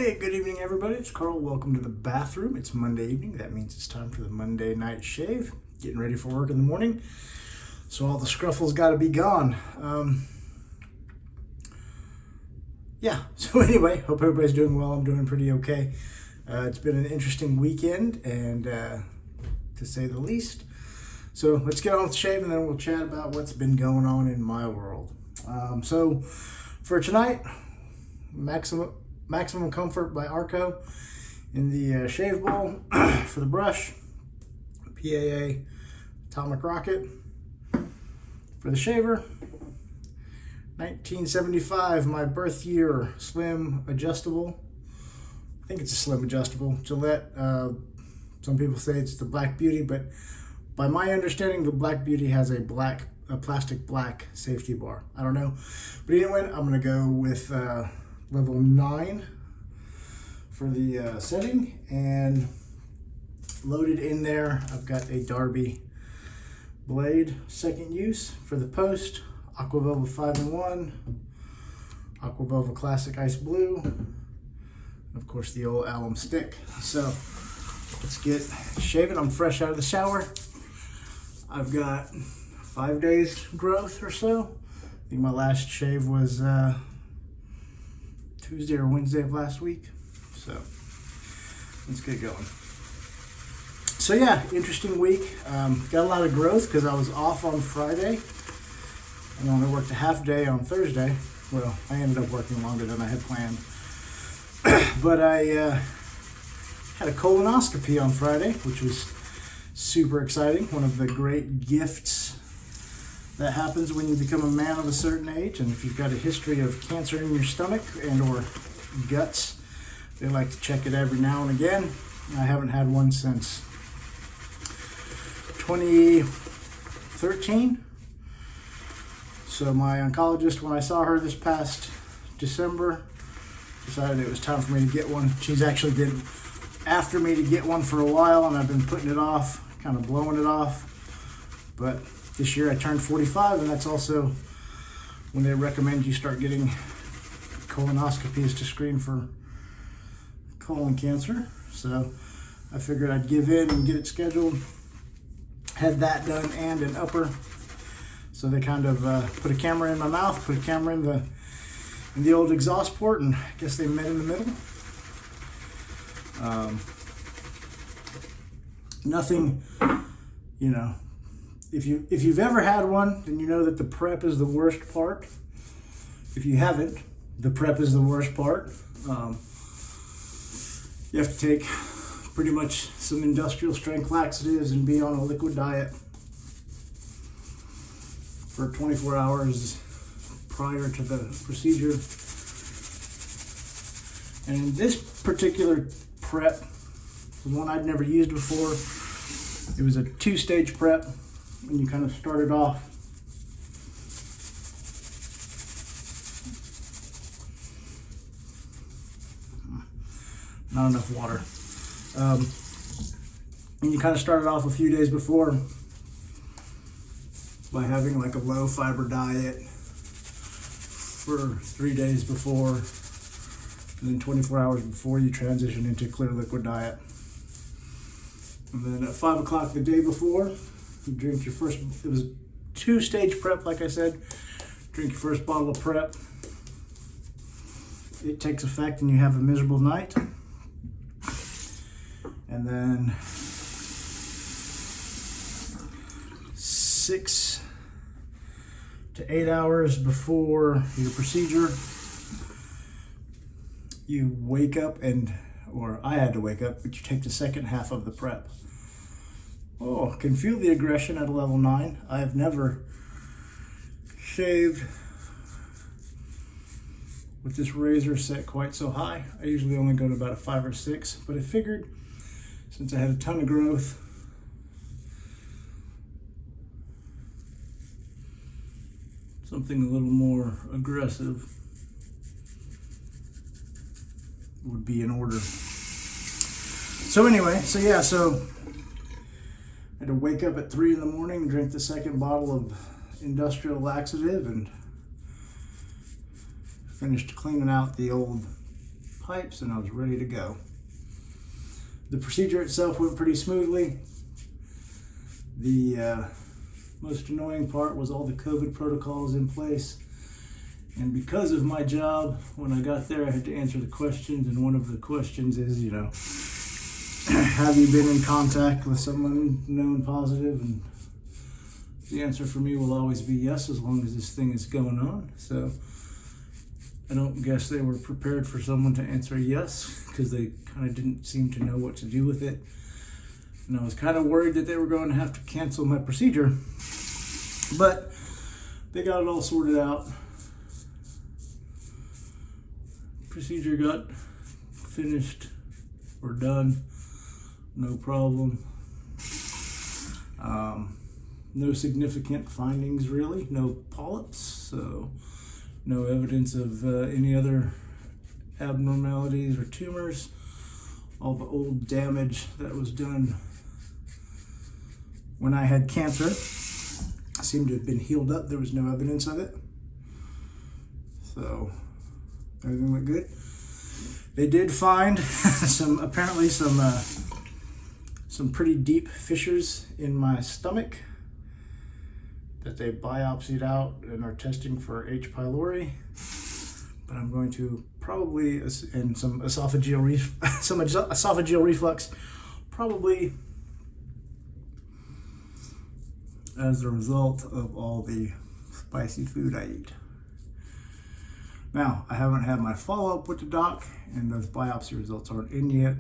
Hey, good evening, everybody. It's Carl. Welcome to the bathroom. It's Monday evening. That means it's time for the Monday night shave. Getting ready for work in the morning. So all the scruffle's got to be gone. So anyway, hope everybody's doing well. I'm doing pretty okay. It's been an interesting weekend, and to say the least. So let's get on with the shave, and then we'll chat about what's been going on in my world. So for tonight, Maximum Comfort by Arko in the shave bowl. For the brush, PAA Atomic Rocket. For the shaver, 1975, my birth year, slim adjustable. I think it's a slim adjustable. Gillette, some people say it's the Black Beauty, but by my understanding, the Black Beauty has a plastic black safety bar. I don't know. But anyway, I'm gonna go with level 9 for the setting, and loaded in there I've got a Darby blade, second use. For the post, Aqua Velva 5-in-1, Aqua Velva Classic Ice Blue, and of course the old alum stick. So let's get shaving. I'm fresh out of the shower. I've got 5 days growth or so. I think my last shave was Tuesday or Wednesday of last week. So let's get going. So yeah, interesting week. Got a lot of growth because I was off on Friday and only worked a half day on Thursday. Well, I ended up working longer than I had planned. But I had a colonoscopy on Friday, which was super exciting. One of the great gifts that happens when you become a man of a certain age. And if you've got a history of cancer in your stomach and or guts, they like to check it every now and again. I haven't had one since 2013. So my oncologist, when I saw her this past December, decided it was time for me to get one. She's actually been after me to get one for a while, and I've been putting it off, kind of blowing it off. But this year I turned 45, and that's also when they recommend you start getting colonoscopies to screen for colon cancer. So I figured I'd give in and get it scheduled. Had that done and an upper. So they kind of put a camera in my mouth, put a camera in the old exhaust port, and I guess they met in the middle. Nothing, you know, if you've ever had one, then you know that the prep is the worst part. If you haven't, the prep is the worst part. You have to take pretty much some industrial strength laxatives and be on a liquid diet for 24 hours prior to the procedure. And this particular prep was one I'd never used before. It was a 2-stage prep, and you kind of started off not enough water. And you kind of started off a few days before by having like a low fiber diet for 3 days before, and then 24 hours before you transition into clear liquid diet. And then at 5 o'clock the day before, you drink your first, it was 2-stage prep, like I said, drink your first bottle of prep. It takes effect and you have a miserable night. And then 6 to 8 hours before your procedure, you wake up or I had to wake up, but you take the second half of the prep. Oh, can feel the aggression at a level 9. I've never shaved with this razor set quite so high. I usually only go to about a 5 or 6, but I figured since I had a ton of growth, something a little more aggressive would be in order. So anyway, so I had to wake up at 3 in the morning, drink the second bottle of industrial laxative, and finished cleaning out the old pipes, and I was ready to go. The procedure itself went pretty smoothly. The most annoying part was all the COVID protocols in place. And because of my job, when I got there, I had to answer the questions. And one of the questions is, you know, have you been in contact with someone known positive? And the answer for me will always be yes, as long as this thing is going on. So I don't guess they were prepared for someone to answer yes, because they kind of didn't seem to know what to do with it. And I was kind of worried that they were going to have to cancel my procedure, but they got it all sorted out. Procedure got finished or done, no problem. No significant findings really, no polyps, so no evidence of any other abnormalities or tumors. All the old damage that was done when I had cancer seemed to have been healed up. There was no evidence of it. So everything went good. They did find apparently some pretty deep fissures in my stomach that they biopsied out and are testing for H. pylori. But I'm going to probably, and some esophageal reflux, probably as a result of all the spicy food I eat. Now, I haven't had my follow-up with the doc, and those biopsy results aren't in yet.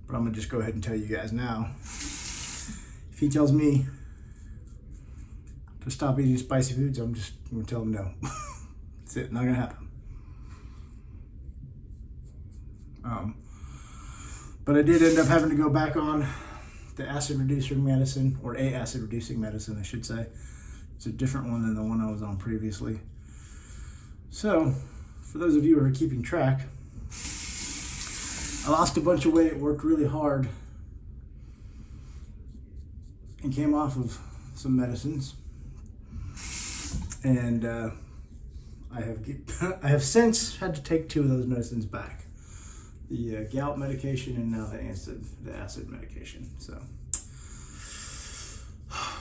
But I'm gonna just go ahead and tell you guys now. If he tells me to stop eating spicy foods, I'm just gonna tell him no. That's it, not gonna happen. But I did end up having to go back on the acid reducing medicine, or a acid reducing medicine, I should say. It's a different one than the one I was on previously. So, for those of you who are keeping track, I lost a bunch of weight, worked really hard, and came off of some medicines. And I have since had to take 2 of those medicines back. The gout medication and now the acid medication. So,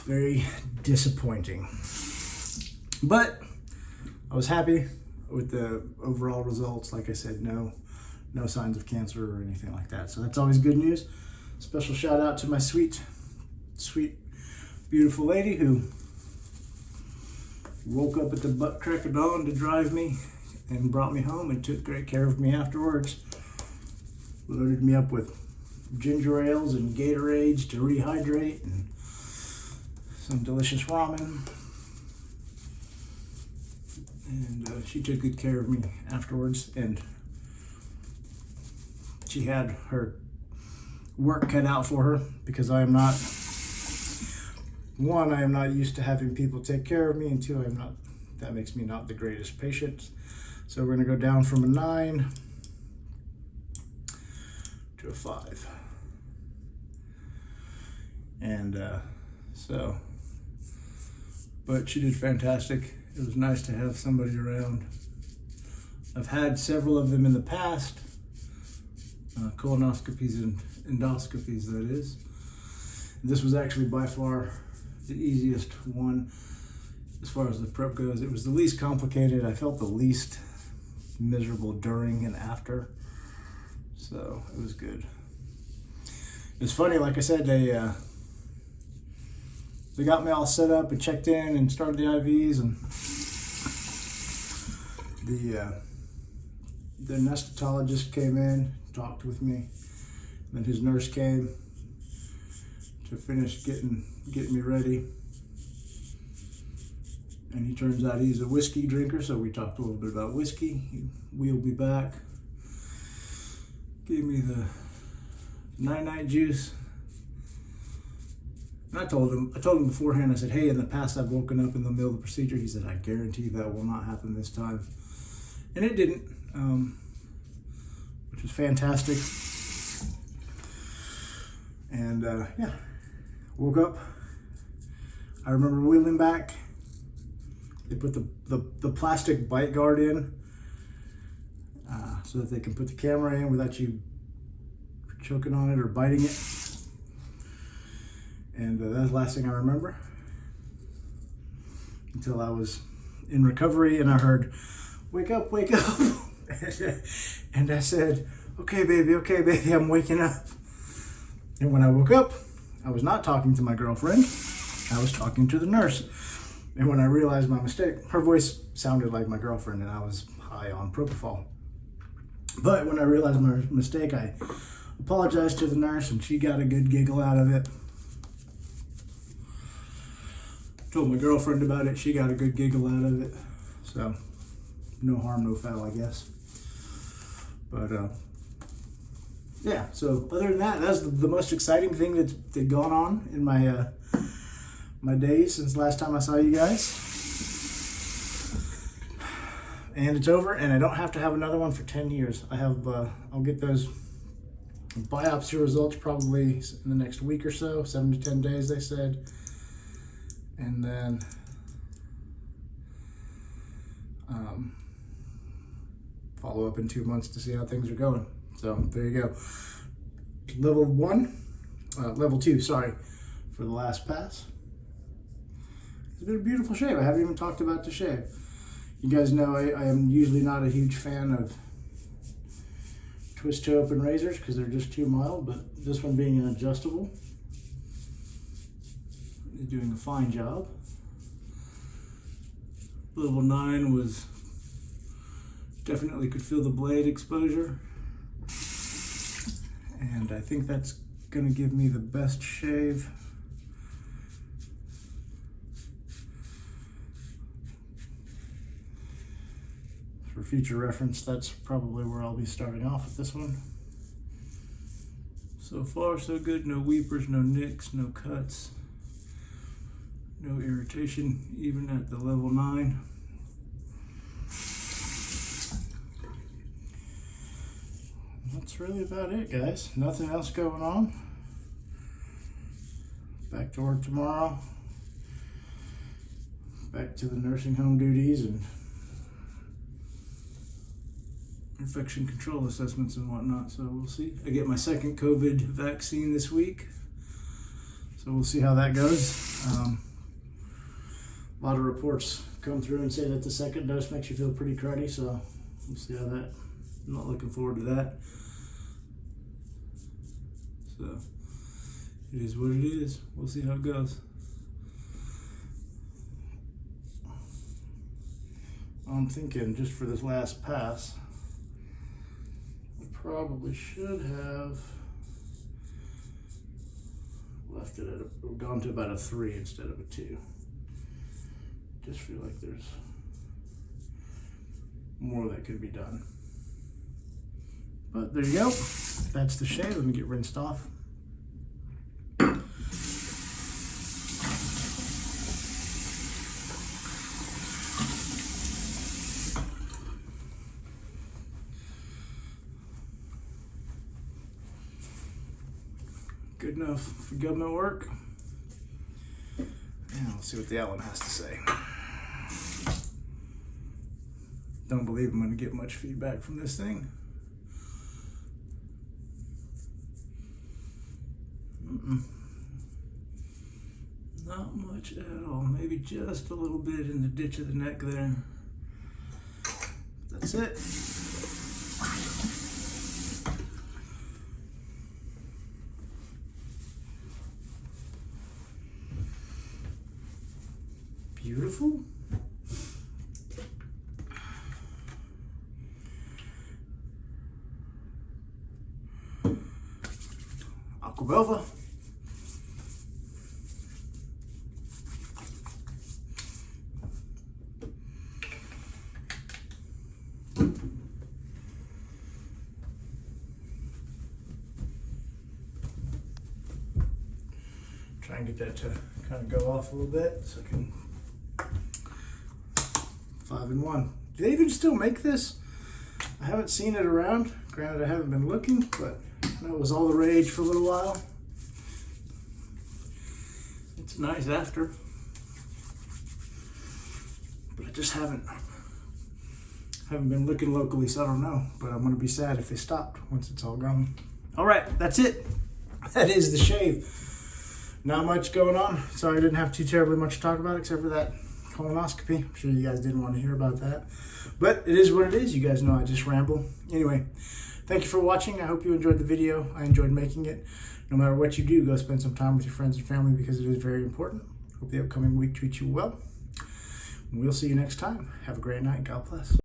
very disappointing. But I was happy with the overall results. Like I said, no signs of cancer or anything like that. So that's always good news. Special shout out to my sweet, beautiful lady who woke up at the butt crack of dawn to drive me and brought me home and took great care of me afterwards. Loaded me up with ginger ales and Gatorades to rehydrate and some delicious ramen. And she took good care of me afterwards, and she had her work cut out for her because I am not, one, I am not used to having people take care of me, and 2, that makes me not the greatest patient. So we're gonna go down from a 9 to a 5. And but she did fantastic. It was nice to have somebody around. I've had several of them in the past, colonoscopies and endoscopies, that is. This was actually by far the easiest one as far as the prep goes. It was the least complicated. I felt the least miserable during and after, so it was good. It's funny, like I said, they got me all set up and checked in and started the IVs, and the anesthetologist came in, talked with me, then his nurse came to finish getting me ready. And he turns out he's a whiskey drinker, so we talked a little bit about whiskey. He wheeled me back, gave me the night juice. And I told him beforehand, I said, hey, in the past I've woken up in the middle of the procedure. He said, I guarantee that will not happen this time. And it didn't, which was fantastic. And yeah, woke up. I remember wheeling back. They put the plastic bite guard in. so that they can put the camera in without you choking on it or biting it. And that's the last thing I remember until I was in recovery and I heard, "Wake up, wake up." And I said, okay, baby, I'm waking up." And when I woke up, I was not talking to my girlfriend. I was talking to the nurse. And when I realized my mistake, her voice sounded like my girlfriend and I was high on propofol. But when I realized my mistake, I apologized to the nurse and she got a good giggle out of it. Told my girlfriend about it, she got a good giggle out of it. So, no harm, no foul, I guess. But, yeah, so other than that, that's the most exciting thing that's gone on in my my days since last time I saw you guys. And it's over, and I don't have to have another one for 10 years. I have, I'll get those biopsy results probably in the next week or so, 7 to 10 days, they said. And then follow up in 2 months to see how things are going. So there you go. Level 2, sorry, for the last pass. It's been a beautiful shave. I haven't even talked about the shave. You guys know I am usually not a huge fan of twist to open razors because they're just too mild, but this one being an adjustable is doing a fine job. Level 9 was definitely could feel the blade exposure, and I think that's going to give me the best shave. For future reference, that's probably where I'll be starting off with this one. So far so good, no weepers, no nicks, no cuts, no irritation even at the level 9. That's really about it, guys. Nothing else going on. Back to work tomorrow. Back to the nursing home duties and infection control assessments and whatnot. So we'll see. I get my second COVID vaccine this week. So we'll see how that goes. A lot of reports come through and say that the second dose makes you feel pretty cruddy. So we'll see how that. I'm not looking forward to that. So it is what it is. We'll see how it goes. I'm thinking just for this last pass, I probably should have left it at gone to about a 3 instead of a 2. Just feel like there's more that could be done. But there you go. That's the shave. Let me get rinsed off. Good enough for government work. And we'll see what the alum has to say. Don't believe I'm going to get much feedback from this thing. Not much at all. Maybe just a little bit in the ditch of the neck there. That's it. Beautiful. Aqua velva. Try and get that to kind of go off a little bit so I can 5-in-1. Do they even still make this? I haven't seen it around. Granted, I haven't been looking, but I know it was all the rage for a little while. It's nice after, but I just haven't Haven't been looking locally, so I don't know. But I'm gonna be sad if they stopped once it's all gone. All right, that's it. That is the shave. Not much going on. Sorry I didn't have too terribly much to talk about except for that colonoscopy. I'm sure you guys didn't want to hear about that. But it is what it is. You guys know I just ramble. Anyway, thank you for watching. I hope you enjoyed the video. I enjoyed making it. No matter what you do, go spend some time with your friends and family because it is very important. Hope the upcoming week treats you well. We'll see you next time. Have a great night. God bless.